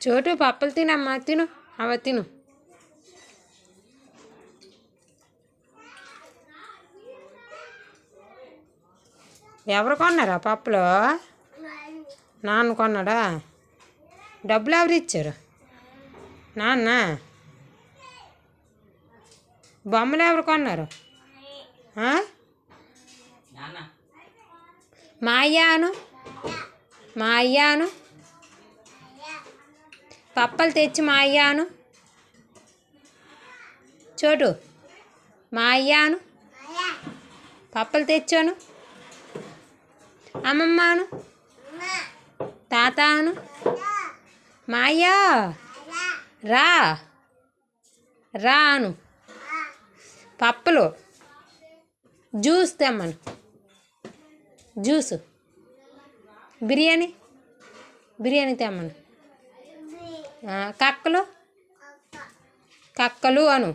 చోటు పప్పులు తినమ్మా, తిను అవ తిను. ఎవరు కొన్నారా పప్పులు? నాన్న కొన్నాడా? డబ్బులు ఎవరు ఇచ్చారు? నాన్న. బొమ్మలు ఎవరు కొన్నారు? మా అయ్యాను, మా అయ్యాను పప్పలు తెచ్చి మా అయ్యాను. చోటు మా అయ్యాను పప్పలు తెచ్చాను. అమ్మమ్మను, తాతాను, మా అయ్యా రా రాను. పప్పులు జ్యూస్ తెమ్మను, జ్యూసు. బిర్యానీ బిర్యానీ తెమ్మను. కక్కలు కక్కలు అను.